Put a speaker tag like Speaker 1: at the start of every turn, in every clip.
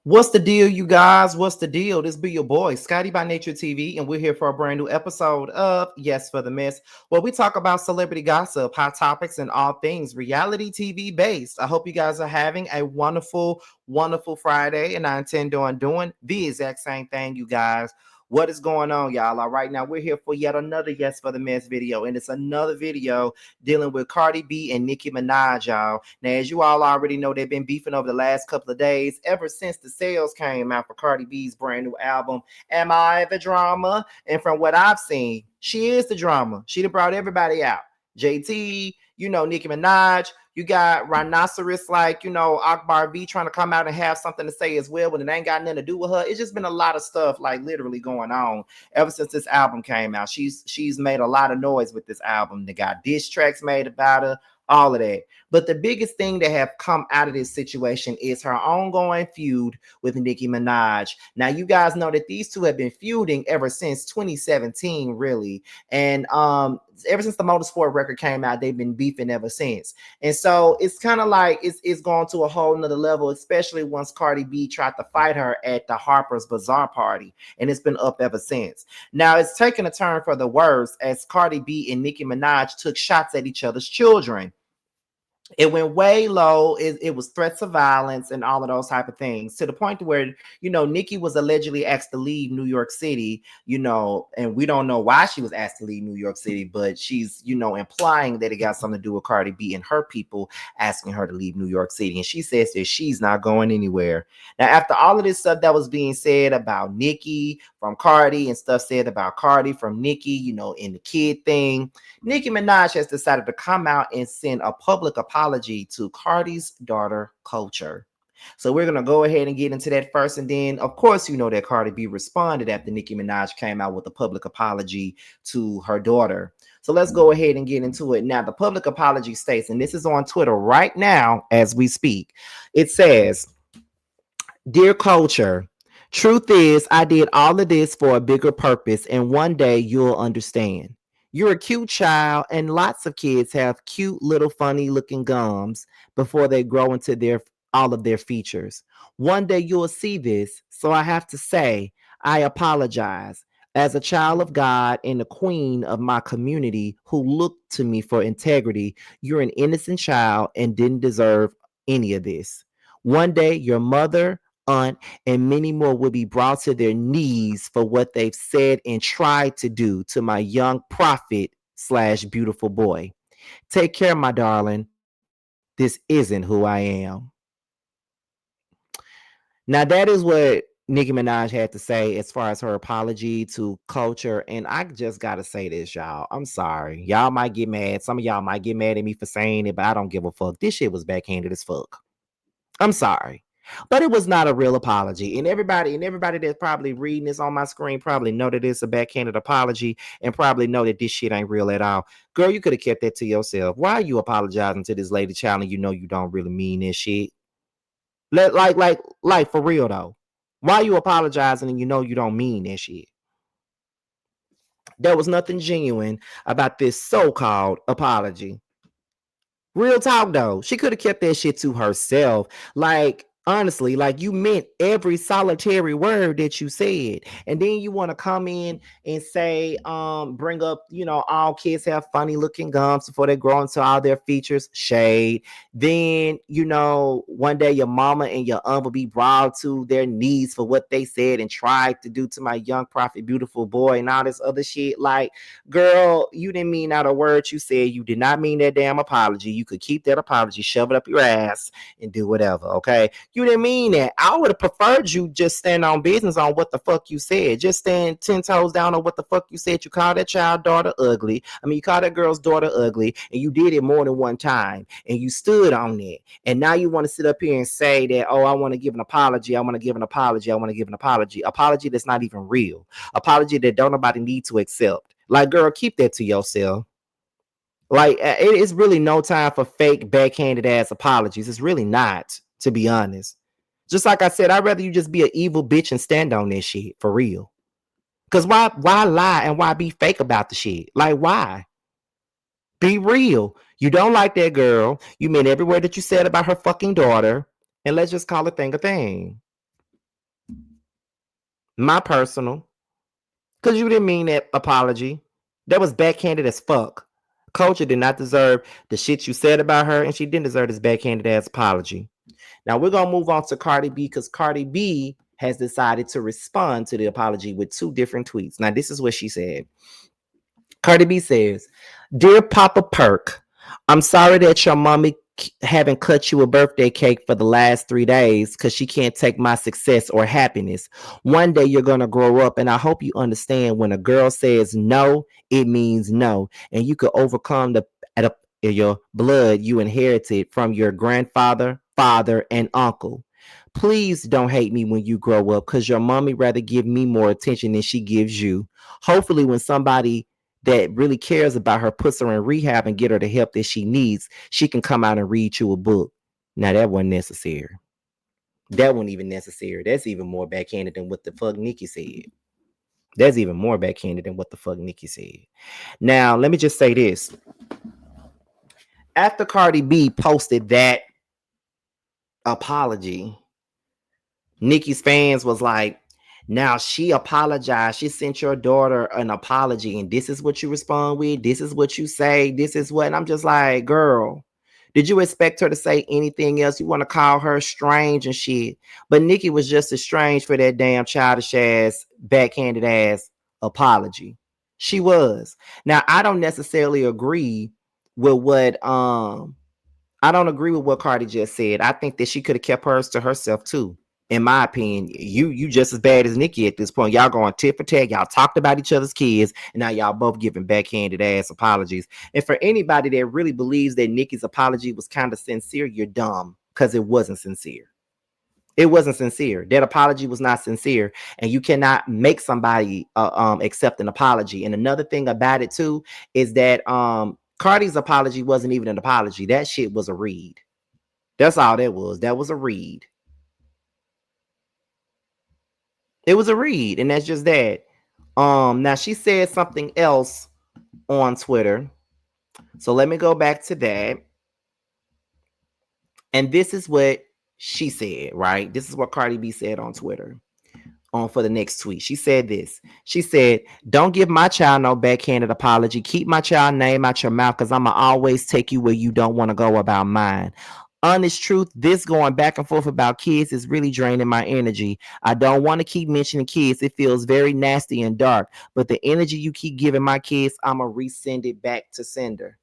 Speaker 1: What's the deal, you guys? What's the deal? This be your boy, Scotty by Nature TV, and we're here for a brand new episode of Yes for the Miss, where we talk about celebrity gossip, hot topics, and all things reality TV based. I hope you guys are having a wonderful Friday, and I intend on doing the exact same thing, you guys. What is going on, y'all? All right, now we're here for yet another Yes for the Miss video, and it's another video dealing with Cardi B and Nicki Minaj, y'all. Now, as you all already know, they've been beefing over the last couple of days, ever since the sales came out for Cardi B's brand new album, Am I the Drama? And from what I've seen, she is the drama. She done brought everybody out. JT, Nicki Minaj. You got Rhinoceros like, Akbar V trying to come out and have something to say as well, but it ain't got nothing to do with her. It's just been a lot of stuff like literally going on ever since this album came out. She's made a lot of noise with this album. They got diss tracks made about her, all of that. But the biggest thing that have come out of this situation is her ongoing feud with Nicki Minaj. Now, you guys know that these two have been feuding ever since 2017, really. And ever since the Motorsport record came out, they've been beefing ever since. And so it's kind of like it's gone to a whole nother level, especially once Cardi B tried to fight her at the Harper's Bazaar party. And it's been up ever since. Now, it's taken a turn for the worse as Cardi B and Nicki Minaj took shots at each other's children. It went way low. It was threats of violence and all of those type of things, to the point where, Nicki was allegedly asked to leave New York City, and we don't know why she was asked to leave New York City, but she's, implying that it got something to do with Cardi B and her people asking her to leave New York City. And she says that she's not going anywhere. Now, after all of this stuff that was being said about Nicki from Cardi and stuff said about Cardi from Nicki, in the kid thing, Nicki Minaj has decided to come out and send a public apology to Cardi's daughter, Kulture. So we're going to go ahead and get into that first. And then, of course, you know that Cardi B responded after Nicki Minaj came out with a public apology to her daughter. So let's go ahead and get into it. Now, the public apology states, and this is on Twitter right now as we speak, it says, "Dear Kulture, truth is, I did all of this for a bigger purpose, and one day you'll understand. You're a cute child, and lots of kids have cute little funny looking gums before they grow into all of their features. One day you'll see this, so I have to say, I apologize. As a child of God and the queen of my community who looked to me for integrity, you're an innocent child and didn't deserve any of this. One day your mother, aunt, and many more will be brought to their knees for what they've said and tried to do to my young prophet slash beautiful boy. Take care, my darling. This isn't who I am." Now, that is what Nicki Minaj had to say as far as her apology to Kulture. And I just got to say this, y'all. I'm sorry. Y'all might get mad. Some of y'all might get mad at me for saying it, but I don't give a fuck. This shit was backhanded as fuck. I'm sorry. But it was not a real apology. And everybody that's probably reading this on my screen probably know that it's a backhanded apology and probably know that this shit ain't real at all. Girl, you could have kept that to yourself. Why are you apologizing to this lady child and you know you don't really mean this shit? Like for real though. Why are you apologizing and you know you don't mean that shit? There was nothing genuine about this so-called apology. Real talk though, she could have kept that shit to herself. Like, honestly, like you meant every solitary word that you said. And then you want to come in and say, bring up, all kids have funny looking gums before they grow into all their features. Shade. Then, one day your mama and your aunt will be brought to their knees for what they said and tried to do to my young prophet, beautiful boy, and all this other shit. Like, girl, you didn't mean out a word you said. You did not mean that damn apology. You could keep that apology, shove it up your ass, and do whatever, okay? You didn't mean that. I would have preferred you just stand on business on what the fuck you said. Just stand 10 toes down on what the fuck you said. You called that child daughter ugly. You called that girl's daughter ugly, and you did it more than one time, and you stood on it. And now you want to sit up here and say that, oh, I want to give an apology. I want to give an apology. I want to give an apology. Apology that's not even real. Apology that don't nobody need to accept. Like, girl, keep that to yourself. Like, it is really no time for fake backhanded ass apologies. It's really not, to be honest. Just like I said, I'd rather you just be an evil bitch and stand on this shit for real. Because why lie and why be fake about the shit? Like, why? Be real. You don't like that girl. You meant every word that you said about her fucking daughter. And let's just call a thing a thing. My personal. Because you didn't mean that apology. That was backhanded as fuck. Culture did not deserve the shit you said about her, and she didn't deserve this backhanded ass apology. Now we're gonna move on to Cardi B because Cardi B has decided to respond to the apology with two different tweets. Now, this is what she said. Cardi B says, "Dear Papa Perk, I'm sorry that your mommy haven't cut you a birthday cake for the last 3 days because she can't take my success or happiness. One day you're gonna grow up, and I hope you understand when a girl says no, it means no, and you could overcome your blood you inherited from your grandfather, father, and uncle. Please don't hate me when you grow up because your mommy rather give me more attention than she gives you. Hopefully, when somebody that really cares about her puts her in rehab and get her the help that she needs, she can come out and read you a book." Now that wasn't necessary. That wasn't even necessary. That's even more backhanded than what the fuck Nicki said. That's even more backhanded than what the fuck Nicki said. Now, let me just say this. After Cardi B posted that apology, Nicki's fans was like, now she apologized. She sent your daughter an apology, and this is what you respond with. This is what you say. This is what. And I'm just like, girl, did you expect her to say anything else? You want to call her strange and shit. But Nicki was just as strange for that damn childish ass, backhanded ass apology. She was. Now, I don't necessarily agree with what I don't agree with what Cardi just said. I think that she could have kept hers to herself too. In my opinion, you just as bad as Nicki at this point. Y'all going tit for tat. Y'all talked about each other's kids, and now y'all both giving backhanded ass apologies. And for anybody that really believes that Nicki's apology was kind of sincere, you're dumb because it wasn't sincere. It wasn't sincere. That apology was not sincere, and you cannot make somebody accept an apology. And another thing about it too is that Cardi's apology wasn't even an apology. That shit was a read. That's all that was. That was a read. It was a read, and that's just that. Now she said something else on Twitter. So let me go back to that. And this is what she said, right? This is what Cardi B said on Twitter. On for the next tweet. She said this. She said, "Don't give my child no backhanded apology. Keep my child name out your mouth because I'ma always take you where you don't want to go about mine. Honest truth, this going back and forth about kids is really draining my energy. I don't want to keep mentioning kids. It feels very nasty and dark. But the energy you keep giving my kids, I'ma resend it back to sender."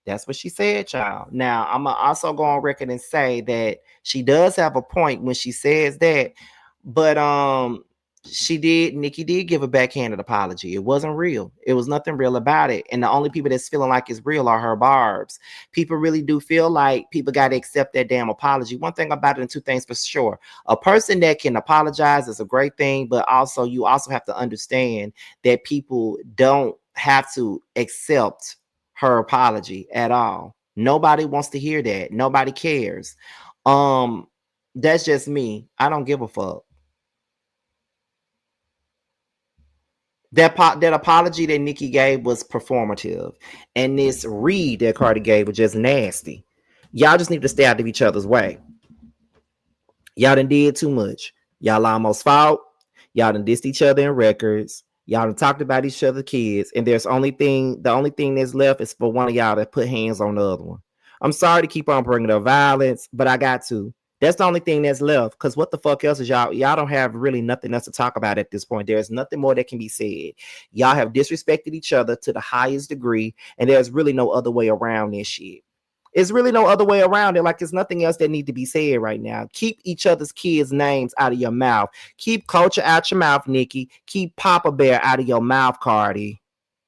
Speaker 1: That's what she said, child. Now, I'm going to also go on record and say that she does have a point when she says that, but Nicki did give a backhanded apology. It wasn't real. It was nothing real about it. And the only people that's feeling like it's real are her barbs. People really do feel like people got to accept that damn apology. One thing about it and two things for sure. A person that can apologize is a great thing, but also you also have to understand that people don't have to accept her apology at all. Nobody wants to hear that. Nobody cares. Um, that's just me. I don't give a fuck. That apology that Nicki gave was performative, and this read that Cardi gave was just nasty. Y'all just need to stay out of each other's way. Y'all done did too much. Y'all almost fought. Y'all done dissed each other in records. Y'all done talked about each other's kids. And the only thing that's left is for one of y'all to put hands on the other one. I'm sorry to keep on bringing up violence, but I got to. That's the only thing that's left. Because what the fuck else is y'all don't have really nothing else to talk about at this point. There's nothing more that can be said. Y'all have disrespected each other to the highest degree, and there's really no other way around this shit. It's really no other way around it. Like there's nothing else that need to be said right now. Keep each other's kids' names out of your mouth. Keep Culture out your mouth, Nicki. Keep Papa Bear out of your mouth, Cardi.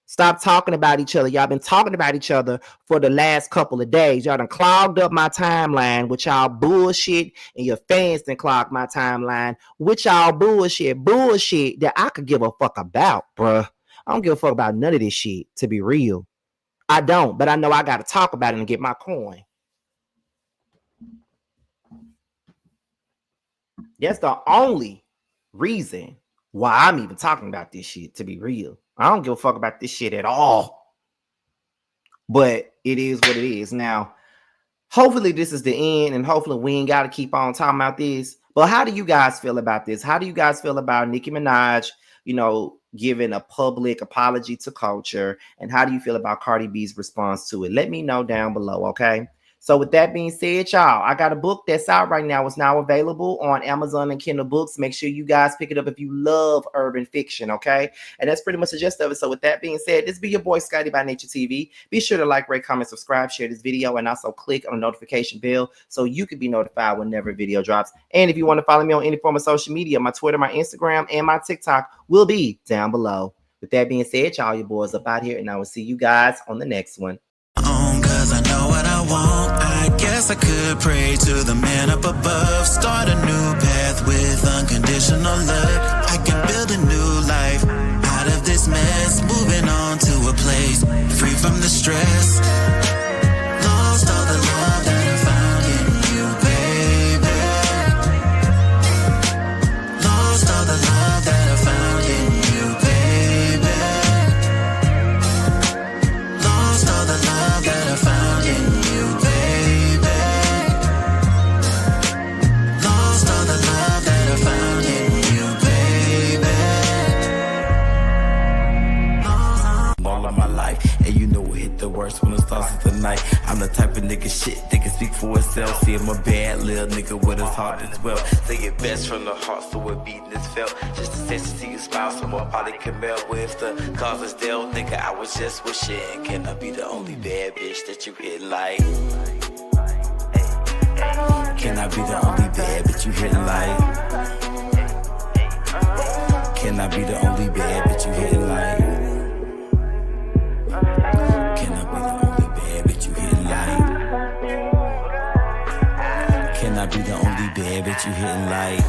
Speaker 1: Stop talking about each other. Y'all been talking about each other for the last couple of days. Y'all done clogged up my timeline with y'all bullshit, and your fans done clogged my timeline with y'all bullshit. Bullshit that I could give a fuck about, bruh. I don't give a fuck about none of this shit, to be real. I don't, but I know I got to talk about it and get my coin. That's the only reason why I'm even talking about this shit, to be real. I don't give a fuck about this shit at all. But it is what it is. Now, hopefully this is the end, and hopefully we ain't got to keep on talking about this. But how do you guys feel about this? How do you guys feel about Nicki Minaj, giving a public apology to Culture? And how do you feel about Cardi B's response to it? Let me know down below, okay? So with that being said, y'all, I got a book that's out right now. It's now available on Amazon and Kindle Books. Make sure you guys pick it up if you love urban fiction, okay? And that's pretty much the gist of it. So with that being said, this be your boy Scotty by Nature TV. Be sure to like, rate, comment, subscribe, share this video, and also click on the notification bell so you can be notified whenever a video drops. And if you want to follow me on any form of social media, my Twitter, my Instagram, and my TikTok will be down below. With that being said, y'all, your boys up out here, and I will see you guys on the next one.
Speaker 2: Cause I know what I want. I guess I could pray to the man up above. Start a new path with unconditional love. I can build a new life out of this mess. Moving on to a place free from the stress. Lost all the love that I found in you, baby. Lost all the love that I found in you, baby. Lost all the love that I found in you, baby. Lost all the love that I found in you, baby. All of my life, and you know it hit the worst when it starts at the night. I'm the type of nigga shit that can speak for itself. See, I'm a bad little nigga with his heart as well. Say it best from the heart, so it beating is felt. Just a sense to see you smile, someone probably can melt with the cause is still. Nigga, I was just wishing, can I be the only bad bitch that you hitting like? Can I be the only bad bitch you hitting like? Can I be the only bad bitch you hitting like? Can I be the only bad bitch you hitting like? Can I be the only bad bitch you hitting like?